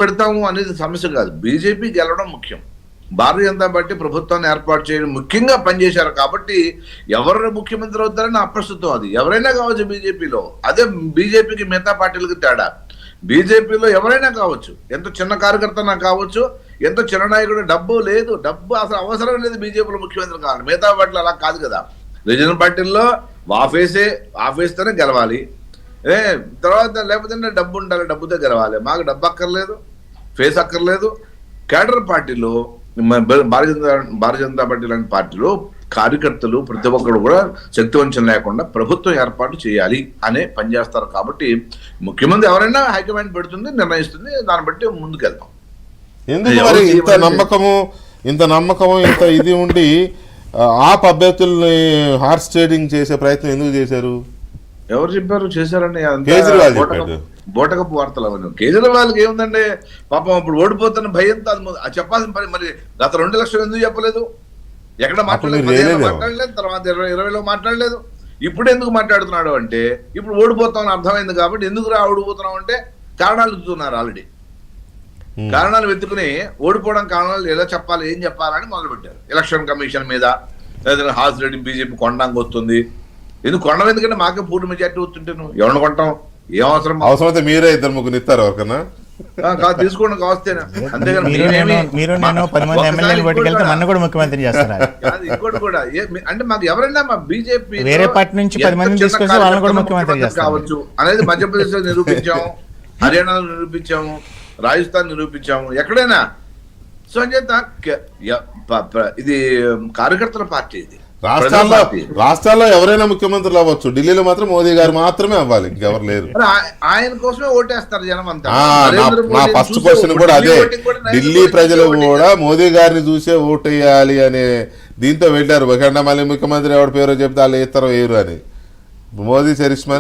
పెడతాము అనేది సమస్య కాదు. బీజేపీ గెలవడం ముఖ్యం. భారతీయ జనతా పార్టీ ప్రభుత్వాన్ని ఏర్పాటు చేయడం ముఖ్యంగా పనిచేశారు కాబట్టి ఎవరు ముఖ్యమంత్రి అవుతారని అప్రస్తుతం. అది ఎవరైనా కావచ్చు బీజేపీలో. అదే బీజేపీకి మిగతా పార్టీలకు తేడా. బీజేపీలో ఎవరైనా కావచ్చు, ఎంత చిన్న కార్యకర్త కావచ్చు, ఎంత చిన్న నాయకుడు. డబ్బు లేదు, డబ్బు అసలు అవసరం లేదు బీజేపీలో ముఖ్యమంత్రి కావాలి. మిగతా పార్టీలు అలా కాదు కదా. రీజనల్ పార్టీల్లో ఆఫీస్తోనే గెలవాలి, తర్వాత లేకపోతే డబ్బు ఉండాలి, డబ్బుతో గెలవాలి. మాకు డబ్బు అక్కర్లేదు, ఫేస్ అక్కర్లేదు. కేడర్ పార్టీలో భారతీయ జనతా పార్టీ లాంటి పార్టీలో కార్యకర్తలు ప్రతి ఒక్కరు కూడా శక్తివంచన లేకుండా ప్రభుత్వం ఏర్పాటు చేయాలి అనే పనిచేస్తారు. కాబట్టి ముఖ్యమంత్రి ఎవరైనా హైకమాండ్ పెడుతుంది, నిర్ణయిస్తుంది, దాన్ని బట్టి ముందుకెళ్తాం. ఎందుకు మరి ఇంత నమ్మకము ఇంత ఇది ఉండి ఆప్ అభ్యర్థుల్ని హార్స్ ట్రేడింగ్ చేసే ప్రయత్నం ఎందుకు చేశారు? ఎవరు చెప్పారు చేశారని? కేజ్రీవాల్ చెప్పాడు. బోటకపు వార్తలు అవన్నీ. కేజ్రీవాల్కి ఏముందండి పాపం, ఇప్పుడు ఓడిపోతున్న భయంతో అది చెప్పాల్సిన పని. మరి గత 2 లక్షలు ఎందుకు చెప్పలేదు? ఎక్కడ మాట్లాడలేదు, తర్వాత 2020లో మాట్లాడలేదు. ఇప్పుడు ఎందుకు మాట్లాడుతున్నాడు అంటే ఇప్పుడు ఓడిపోతామని అర్థమైంది కాబట్టి ఎందుకు ఓడిపోతున్నాం అంటే కారణాలు వెతుకుతున్నారు. ఆల్రెడీ కారణాలు వెతుకుని ఓడిపోవడం కారణాలు ఎలా చెప్పాలి, ఏం చెప్పాలని మొదలుపెట్టారు. ఎలక్షన్ కమిషన్ మీద, లేదా హార్స్ రేటింగ్ బీజేపీ కొనడానికి వస్తుంది. ఎందుకు కొనడం? ఎందుకంటే మాకే పూర్తి మెజార్టీ వస్తుంటే నువ్వు ఎవరిని కొంటాం? ఏం అవసరం? అవసరమైతే మీరే 2-3 ఇస్తారు ఎవరికన్నా. తీసుకోండి కావస్తేనే. అంతేగాని ఇంకోటి కూడా అంటే మాకు ఎవరైనా మా బీజేపీ వేరే పార్టీ నుంచి 10 మందిని తీసుకొచ్చి వాళ్ళని కూడా ముఖ్యమంత్రి కావచ్చు అనేది మధ్యప్రదేశ్ లో నిరూపించాము, హర్యానాలో నిరూపించాము, రాజస్థాన్ నిరూపించాము, ఎక్కడైనా. సో అంచేత ఇది కార్యకర్తల పార్టీ. ఇది రాష్ట్రాల్లో ఎవరైనా ముఖ్యమంత్రులు అవ్వచ్చు, ఢిల్లీలో మాత్రం మోదీ గారు మాత్రమే అవ్వాలి, ఇంకెవరు లేరు. ఆయన కోసమే ఓటేస్తారు జనం అంతా. నా ఫస్ట్ క్వశ్చన్ కూడా అదే. ఢిల్లీ ప్రజలు కూడా మోదీ గారిని చూసే ఓటేయాలి అనే దీంతో వెళ్ళారు. మళ్ళీ ముఖ్యమంత్రి ఎవరి పేరో చెప్తే వాళ్ళు వేస్తారో వేయరు అని. మోదీ చరిష్మా